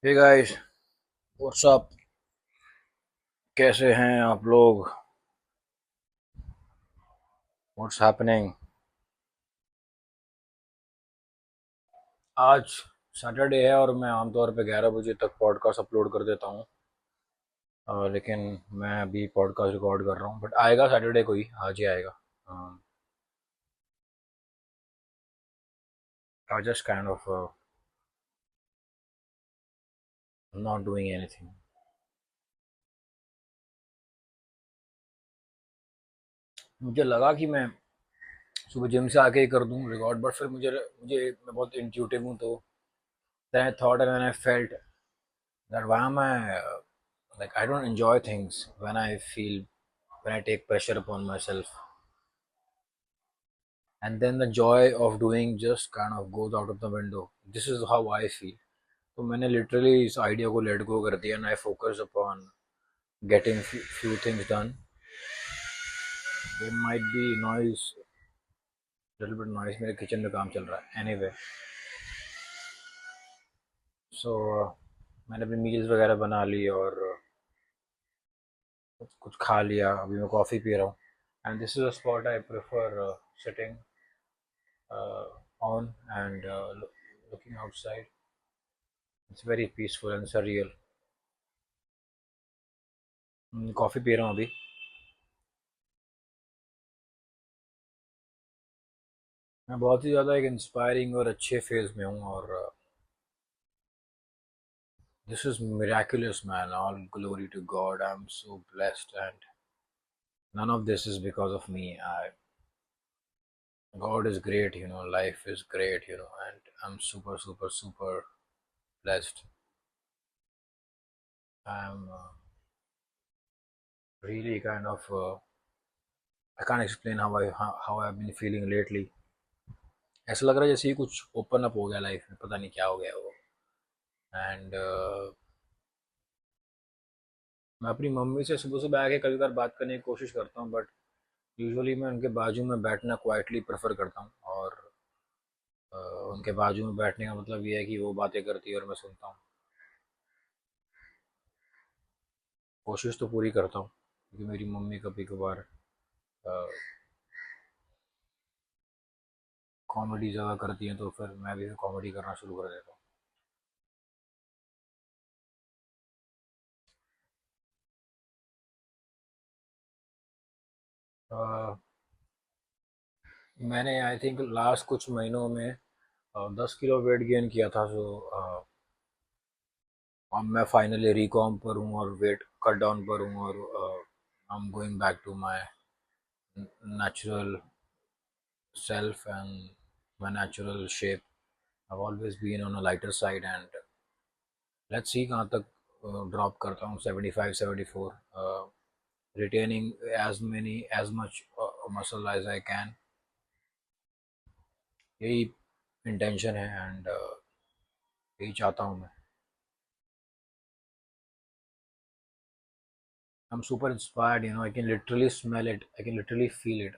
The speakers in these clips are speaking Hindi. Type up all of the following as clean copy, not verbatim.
Hey guys, WhatsApp. कैसे हैं आप लोग? What's happening? आज सैटरडे है और मैं आमतौर पे 11 बजे तक पॉडकास्ट अपलोड कर देता हूँ। लेकिन मैं अभी पॉडकास्ट रिकॉर्ड कर रहा हूँ, बट आएगा सैटरडे को ही, आज ही आएगा। I just kind of not doing anything. मुझे लगा कि मैं सुबह जिम से आके ही कर दूँ रिकॉर्ड, बट फिर मुझे मुझे मैं बहुत इंट्यूटिव हूँ, तो then I thought and then I felt that why am I like I don't enjoy things when I take pressure upon myself, and then the joy of doing just kind of goes out of the window. This is how I feel. तो मैंने लिटरली इस आइडिया को लेट गो कर दिया, and I focus upon getting few things done. There might be noise, little bit noise, मेरे किचन में काम चल रहा है anyway. So मैंने अपनी मील्स वगैरह बना ली और कुछ खा लिया, अभी मैं कॉफ़ी पी रहा हूँ, and this is a spot I prefer sitting on and looking outside. It's very peaceful and surreal. Coffee P रहा हूँ अभी। मैं बहुत ही ज़्यादा एक इंस्पायरिंग और अच्छे फेज़ में हूँ, और this is miraculous man, all glory to God, I am so blessed, and none of this is because of me. God is great, life is great, and I'm super super super blessed. I'm really kind of I can't explain how I've been feeling lately. ऐसा लग रहा है जैसे ही कुछ ओपन अप हो गया लाइफ में, पता नहीं क्या हो गया वो। एंड मैं अपनी मम्मी से सुबह सुबह आके कभी बार बात करने की कोशिश करता हूँ, बट यूजुअली मैं उनके बाजू में बैठना क्वाइटली प्रेफर करता हूँ, और अ, उनके बाजू में बैठने का मतलब ये है कि वो बातें करती है और मैं सुनता हूँ। कोशिश तो पूरी करता हूँ, क्योंकि मेरी मम्मी कभी कभार कॉमेडी ज़्यादा करती हैं, तो फिर मैं भी कॉमेडी करना शुरू कर देता हूँ। मैंने आई थिंक लास्ट कुछ महीनों में 10 किलो वेट गेन किया था, सो अब मैं फाइनली रिकॉम पर हूँ और वेट कट डाउन पर हूँ, और I am going back to my natural self and my natural shape. I've always been on a lighter side, and let's see कहाँ तक ड्रॉप करता हूँ, 75 74, retaining as much muscle as I can. यही इंटेंशन है, एंड यही चाहता हूँ मैं। I'm super inspired, I can literally smell it, I can literally feel it,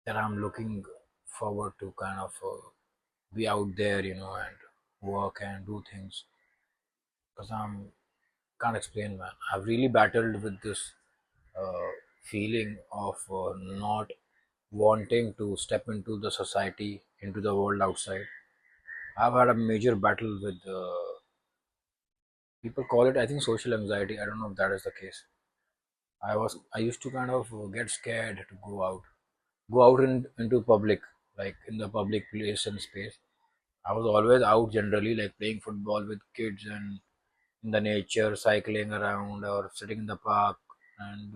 that I'm looking forward to kind of be out there, and work and do things, because I'm can't explain, man. I've really battled with this uh, feeling of not wanting to step into the society, into the world outside. I've had a major battle with people call it, I think, social anxiety. I don't know if that is the case. I used to kind of get scared to go out into public, like in the public place and space. I was always out generally, like playing football with kids and in the nature, cycling around or sitting in the park, and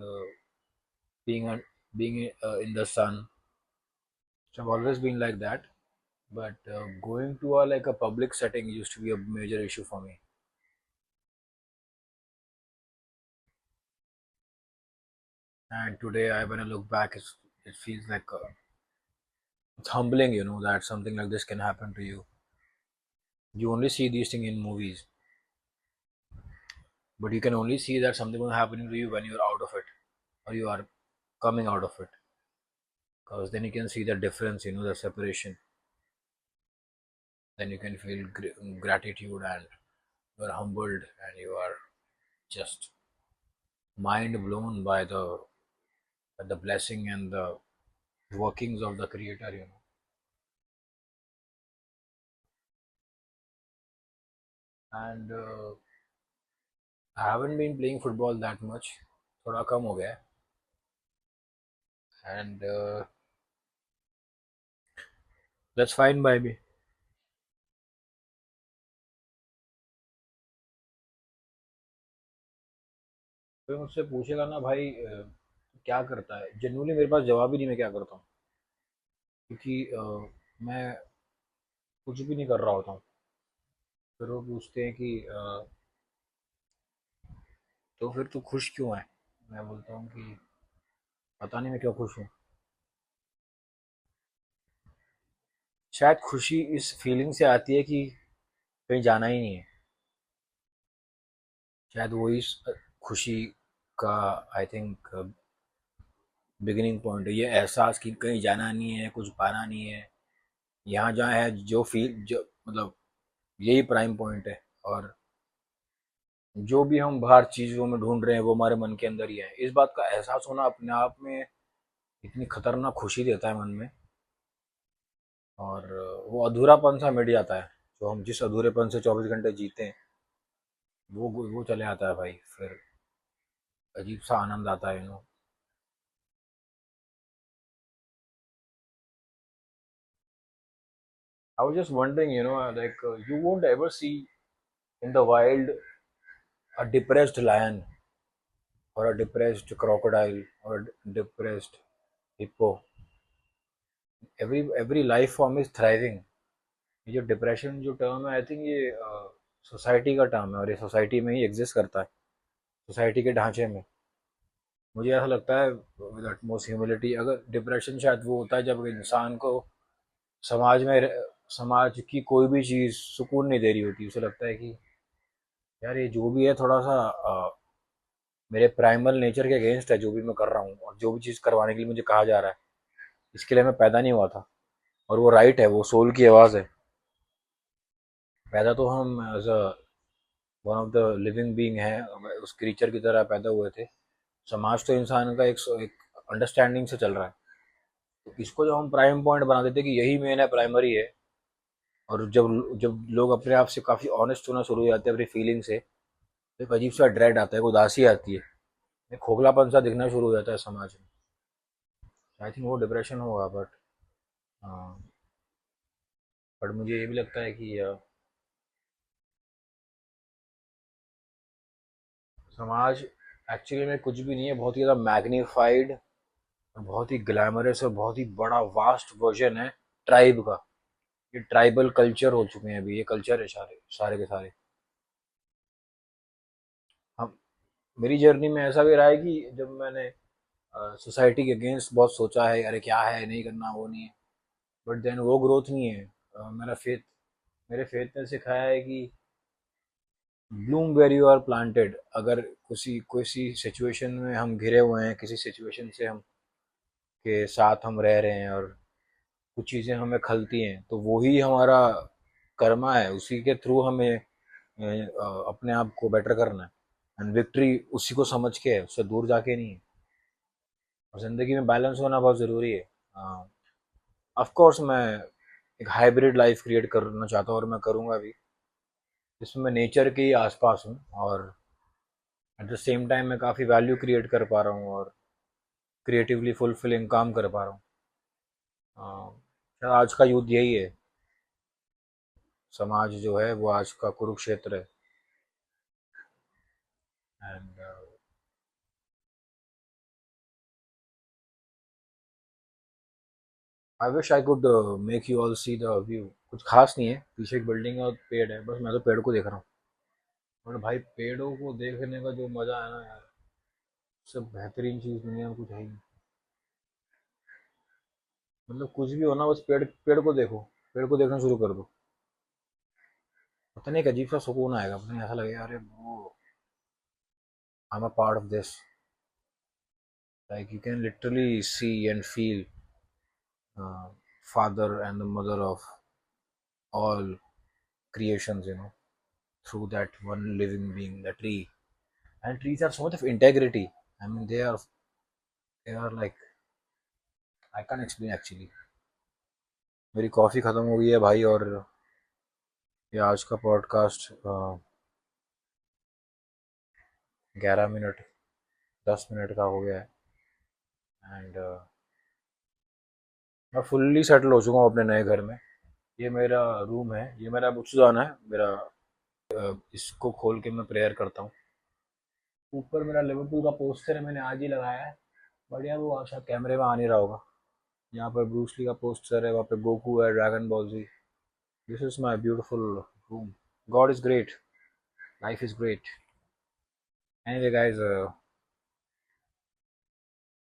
being a, being in the sun. So I've always been like that. But going to a public setting used to be a major issue for me. And today, when I look back, it feels like it's humbling, that something like this can happen to you. You only see these things in movies, but you can only see that something will happen to you when you're out of it, or you are coming out of it, because then you can see the difference, the separation. then you can feel gratitude, and you are humbled, and you are just mind blown by the blessing and the workings of the creator, you know. And I haven't been playing football that much, थोड़ा कम हो गया है. And that's fine by me. कोई मुझसे पूछेगा ना भाई क्या करता है, जनरली मेरे पास जवाब ही नहीं, मैं क्या करता हूँ. क्योंकि मैं कुछ भी नहीं कर रहा होता हूँ. फिर वो पूछते हैं कि तो फिर तू खुश क्यों है. मैं बोलता हूँ कि पता नहीं मैं क्यों खुश हूँ. शायद खुशी इस फीलिंग से आती है कि कहीं जाना ही नहीं है. शायद वो इस खुशी का, आई थिंक, बिगिनिंग पॉइंट है, ये एहसास कि कहीं जाना नहीं है, कुछ पाना नहीं है. यहाँ जहाँ है जो फील, जो मतलब, यही प्राइम पॉइंट है. और जो भी हम बाहर चीज़ों में ढूंढ रहे हैं वो हमारे मन के अंदर ही है. इस बात का एहसास होना अपने आप में इतनी खतरनाक खुशी देता है मन में. और वो अधूरापन सा मिट जाता है, जो हम जिस अधूरेपन से 24 घंटे जीते हैं, वो चले आता है भाई. फिर अजीब सा आनंद आता है, you know. I was just wondering, you know, like you won't ever see in the wild a depressed lion or a depressed crocodile or a depressed hippo. Every life form is thriving. ये जो डिप्रेशन जो टर्म है, आई थिंक ये सोसाइटी का टर्म है, और ये सोसाइटी में ही एग्जिस्ट करता है, सोसाइटी के ढांचे में. मुझे ऐसा लगता है विद अटमोस्ट ह्यूमिलिटी, अगर डिप्रेशन शायद वो होता है जब इंसान को समाज में समाज की कोई भी चीज़ सुकून नहीं दे रही होती. उसे लगता है कि यार ये जो भी है थोड़ा सा मेरे प्राइमल नेचर के अगेंस्ट है, जो भी मैं कर रहा हूँ और जो भी चीज़ करवाने के लिए मुझे कहा जा रहा है, इसके लिए मैं पैदा नहीं हुआ था. और वो राइट है, वो सोल की आवाज़ है. पैदा तो हम as a one of the living being है, उस क्रीचर की तरह पैदा हुए थे. समाज तो इंसान का एक अंडरस्टैंडिंग से चल रहा है. तो इसको जब हम प्राइम पॉइंट बना देते हैं कि यही मेन है, प्राइमरी है, और जब जब लोग अपने आप से काफ़ी ऑनेस्ट होना शुरू हो जाते हैं अपनी फीलिंग से, तो एक अजीब सा ड्रेड आता है, एक उदासी आती है, एक खोखलापन सा दिखना शुरू हो जाता है समाज में. आई थिंक वो डिप्रेशन होगा. बट मुझे ये भी लगता है कि समाज एक्चुअली में कुछ भी नहीं है, बहुत ही ज़्यादा मैग्नीफाइड और बहुत ही ग्लैमरस और बहुत ही बड़ा वास्ट वर्जन है ट्राइब का. ये ट्राइबल कल्चर हो चुके हैं अभी, ये कल्चर है सारे सारे के सारे. हम मेरी जर्नी में ऐसा भी रहा है कि जब मैंने सोसाइटी के अगेंस्ट बहुत सोचा है, अरे क्या है नहीं करना, वो नहीं है, बट देन वो ग्रोथ नहीं है. मेरे फेथ ने सिखाया है कि bloom where you are planted. अगर किसी किसी सिचुएशन में हम घिरे हुए हैं, किसी सिचुएशन से हम के साथ हम रह रहे हैं, और कुछ चीज़ें हमें खलती हैं, तो वही हमारा कर्मा है, उसी के थ्रू हमें अपने आप को बेटर करना है. एंड विक्ट्री उसी को समझ के है, उससे दूर जाके नहीं है. और ज़िंदगी में बैलेंस होना बहुत ज़रूरी है. ऑफ कोर्स मैं एक हाइब्रिड लाइफ क्रिएट करना चाहता हूँ, और मैं करूँगा भी, जिसमें मैं नेचर के ही आसपास हूँ, और एट द सेम टाइम मैं काफ़ी वैल्यू क्रिएट कर पा रहा हूँ, और क्रिएटिवली फुलफिलिंग काम कर पा रहा हूँ. शायद आज का यूथ यही है. समाज जो है वो आज का कुरुक्षेत्र है. And I wish I could make you all see the view. कुछ खास नहीं है, पीछे एक बिल्डिंग है और पेड़ है, बस मैं तो पेड़ को देख रहा हूँ. और भाई पेड़ों को देखने का जो मजा है ना यार, उससे बेहतरीन चीज दुनिया में कुछ है ही नहीं. मतलब कुछ भी हो ना, बस पेड़ पेड़ को देखो, पेड़ को देखना शुरू कर दो, पता नहीं एक अजीब सा सुकून आएगा. पता नहीं, ऐसा लगेगा अरे वो I am a part of this. Like you can literally see and feel father and the mother of all. creations, through that one living being, the tree. And trees have so much of integrity. I mean, they are like, I can't explain actually. मेरी कॉफ़ी ख़त्म हो गई है भाई, और ये आज का पॉडकास्ट 11 मिनट 10 मिनट का हो गया है। एंड मैं फुल्ली सेटल हो चुका हूँ अपने नए घर में। ये मेरा रूम है, ये मेरा बुक्सदान है मेरा। इसको खोल के मैं प्रेयर करता हूँ। ऊपर मेरा लिवरपूल का पोस्टर है, मैंने आज ही लगाया है। बढ़िया, वो अच्छा कैमरे में आ नहीं रहा होगा। यहाँ पर ब्रूस ली का पोस्टर है, वहाँ पे गोकू है, Dragon Ball Z. This is my beautiful room. God is great, life is great. Anyway, guys,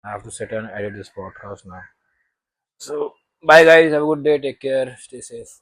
I have to sit and edit this podcast now. So, bye, guys. Have a good day. Take care. Stay safe.